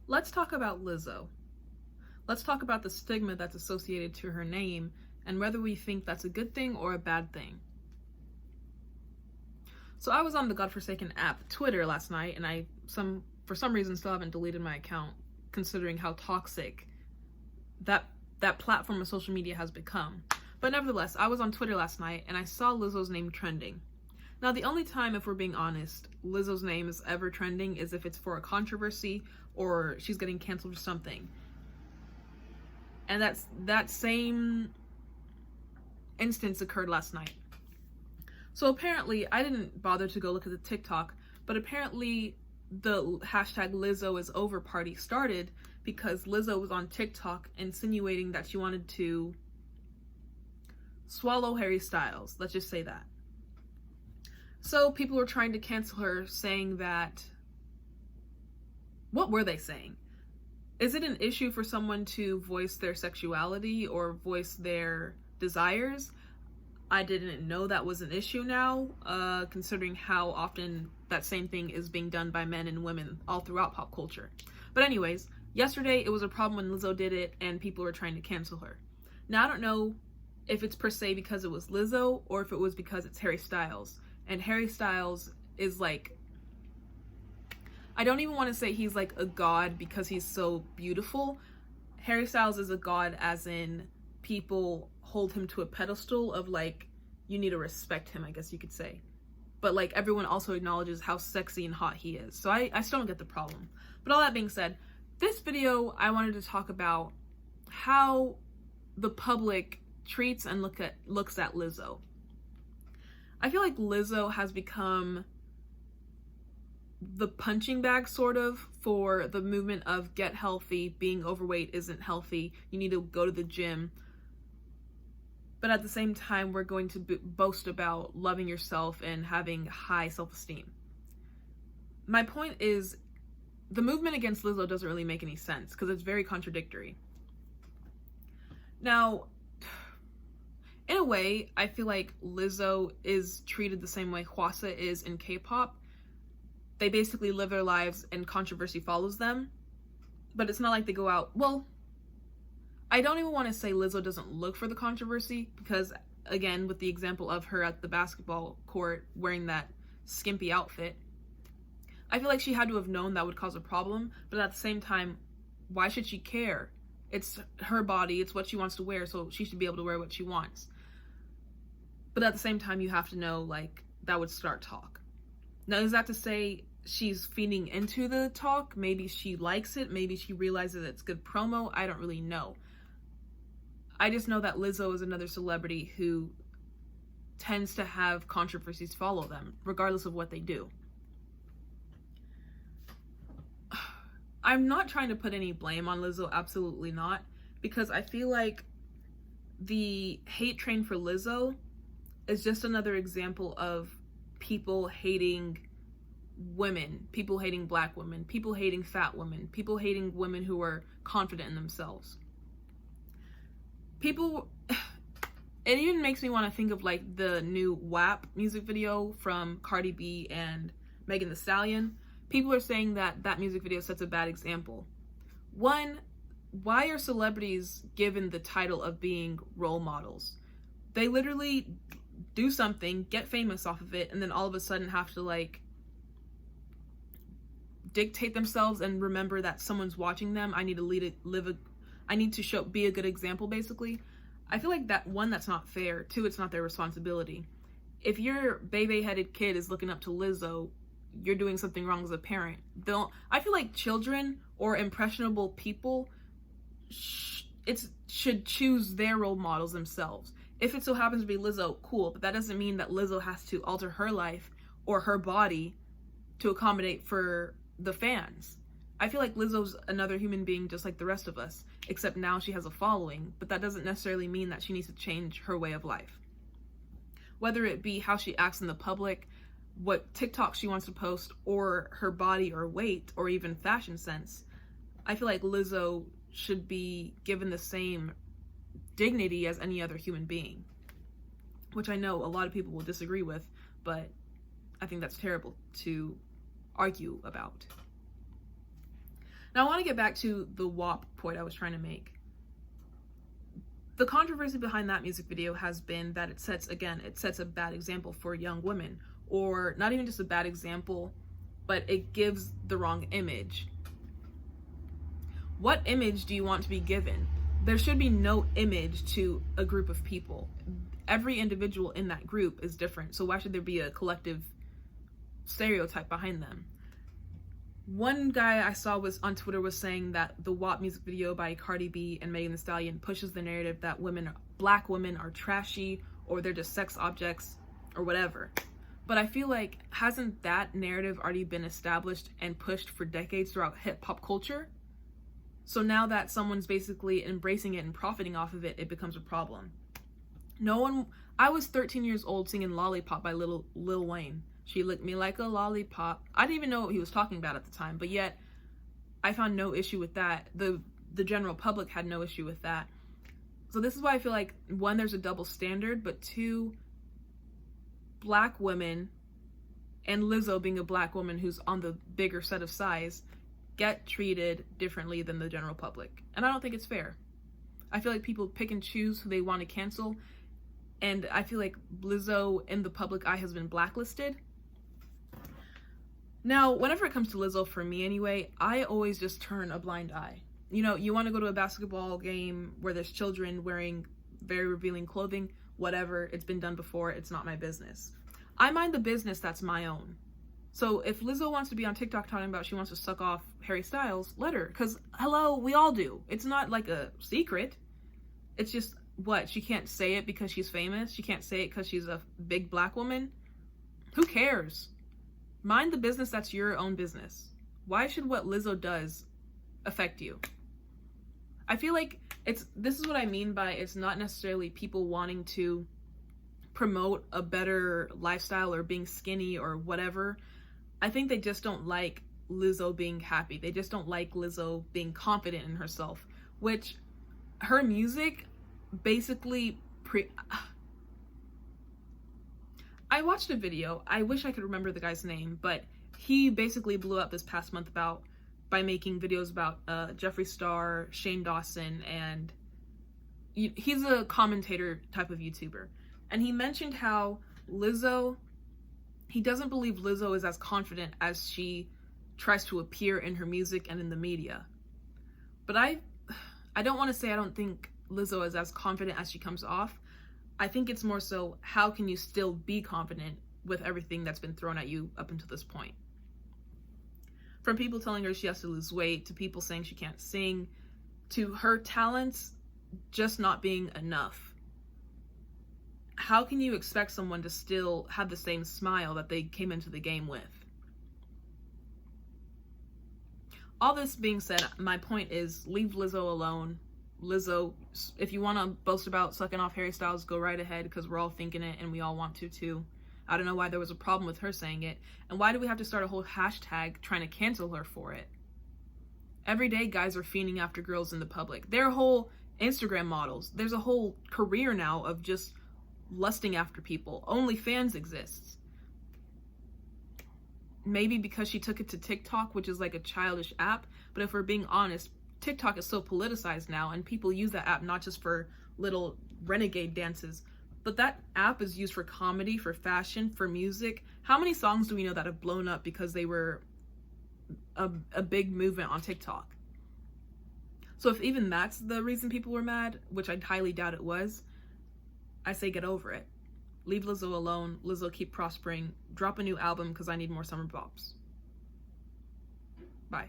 Let's talk about Lizzo. Let's talk about the stigma that's associated to her name and whether we think that's a good thing or a bad thing. So I was on the godforsaken app Twitter last night, and for some reason still haven't deleted my account, considering how toxic that platform of social media has become. But nevertheless, I was on Twitter last night and I saw Lizzo's name trending. Now, the only time, if we're being honest, Lizzo's name is ever trending is if it's for a controversy or she's getting canceled for something. And that same instance occurred last night. So apparently, I didn't bother to go look at the TikTok, but apparently the hashtag Lizzo is over party started because Lizzo was on TikTok insinuating that she wanted to swallow Harry Styles. Let's just say that. So people were trying to cancel her, saying that, what were they saying? Is it an issue for someone to voice their sexuality or voice their desires? I didn't know that was an issue now, considering how often that same thing is being done by men and women all throughout pop culture. But anyways, yesterday it was a problem when Lizzo did it and people were trying to cancel her. Now I don't know if it's per se because it was Lizzo or if it was because it's Harry Styles. And Harry Styles is like, I don't even want to say he's like a god because he's so beautiful. Harry Styles is a god as in people hold him to a pedestal of like, you need to respect him, I guess you could say. But like everyone also acknowledges how sexy and hot he is. So I still don't get the problem. But all that being said, this video I wanted to talk about how the public treats and looks at Lizzo. I feel like Lizzo has become the punching bag sort of for the movement of get healthy, being overweight isn't healthy, you need to go to the gym. But at the same time, we're going to boast about loving yourself and having high self-esteem. My point is, the movement against Lizzo doesn't really make any sense because it's very contradictory. Now, in a way, I feel like Lizzo is treated the same way Hwasa is in K-pop. They basically live their lives and controversy follows them. But it's not like they go out, well, I don't even want to say Lizzo doesn't look for the controversy because, again, with the example of her at the basketball court wearing that skimpy outfit, I feel like she had to have known that would cause a problem, but at the same time, why should she care? It's her body, it's what she wants to wear, so she should be able to wear what she wants. But at the same time, you have to know, like, that would start talk. Now, is that to say she's feeding into the talk? Maybe she likes it, maybe she realizes it's good promo, I don't really know. I just know that Lizzo is another celebrity who tends to have controversies follow them, regardless of what they do. I'm not trying to put any blame on Lizzo, absolutely not, because I feel like the hate train for Lizzo is just another example of people hating women, people hating black women, people hating fat women, people hating women who are confident in themselves. It even makes me want to think of like the new WAP music video from Cardi B and Megan Thee Stallion. People are saying that music video sets a bad example. One, why are celebrities given the title of being role models? They literally do something, get famous off of it, and then all of a sudden have to like dictate themselves and remember that someone's watching them. I need to be a good example, basically. I feel like that, one, that's not fair. Two, it's not their responsibility. If your baby-headed kid is looking up to Lizzo, you're doing something wrong as a parent. I feel like children or impressionable people should choose their role models themselves. If it so happens to be Lizzo, cool, but that doesn't mean that Lizzo has to alter her life or her body to accommodate for the fans. I feel like Lizzo's another human being just like the rest of us, except now she has a following, but that doesn't necessarily mean that she needs to change her way of life. Whether it be how she acts in the public, what TikTok she wants to post, or her body or weight, or even fashion sense, I feel like Lizzo should be given the same dignity as any other human being, which I know a lot of people will disagree with, but I think that's terrible to argue about. Now, I want to get back to the WAP point I was trying to make. The controversy behind that music video has been that it sets a bad example for young women, or not even just a bad example, but it gives the wrong image. What image do you want to be given? There should be no image to a group of people. Every individual in that group is different, so why should there be a collective stereotype behind them? One guy I saw was on Twitter was saying that the WAP music video by Cardi B and Megan Thee Stallion pushes the narrative that black women are trashy, or they're just sex objects, or whatever. But I feel like, hasn't that narrative already been established and pushed for decades throughout hip-hop culture? So now that someone's basically embracing it and profiting off of it, it becomes a problem. I was 13 years old singing Lollipop by Lil Wayne. She licked me like a lollipop. I didn't even know what he was talking about at the time, but yet I found no issue with that. The general public had no issue with that. So this is why I feel like, one, there's a double standard, but two, black women, and Lizzo being a black woman who's on the bigger set of size, get treated differently than the general public. And I don't think it's fair. I feel like people pick and choose who they want to cancel, and I feel like Lizzo in the public eye has been blacklisted. Now, whenever it comes to Lizzo, for me anyway, I always just turn a blind eye. You know, you want to go to a basketball game where there's children wearing very revealing clothing, whatever, it's been done before, it's not my business. I mind the business that's my own. So if Lizzo wants to be on TikTok talking about she wants to suck off Harry Styles, let her, because hello, we all do. It's not like a secret. It's just, what, she can't say it because she's famous? She can't say it because she's a big black woman? Who cares? Mind the business that's your own business. Why should what Lizzo does affect you? I feel like this is what I mean by it's not necessarily people wanting to promote a better lifestyle or being skinny or whatever. I think they just don't like Lizzo being happy. They just don't like Lizzo being confident in herself, which her music basically I watched a video, I wish I could remember the guy's name, but he basically blew up this past month by making videos about Jeffree Star, Shane Dawson, and he's a commentator type of YouTuber. And he mentioned how he doesn't believe Lizzo is as confident as she tries to appear in her music and in the media. But I don't want to say I don't think Lizzo is as confident as she comes off. I think it's more so, how can you still be confident with everything that's been thrown at you up until this point? From people telling her she has to lose weight, to people saying she can't sing, to her talents just not being enough. How can you expect someone to still have the same smile that they came into the game with? All this being said, my point is, leave Lizzo alone. Lizzo, if you want to boast about sucking off Harry Styles, go right ahead, because we're all thinking it and we all want to too. I don't know why there was a problem with her saying it, and why do we have to start a whole hashtag trying to cancel her for it? Every day guys are fiending after girls in the public. They're whole Instagram models. There's a whole career now of just lusting after people. OnlyFans exists. Maybe because she took it to TikTok, which is like a childish app, but if we're being honest, TikTok is so politicized now, and people use that app not just for little renegade dances, but that app is used for comedy, for fashion, for music. How many songs do we know that have blown up because they were a big movement on TikTok? So if even that's the reason people were mad, which I highly doubt it was, I say get over it. Leave Lizzo alone. Lizzo, keep prospering. Drop a new album because I need more summer bops. Bye.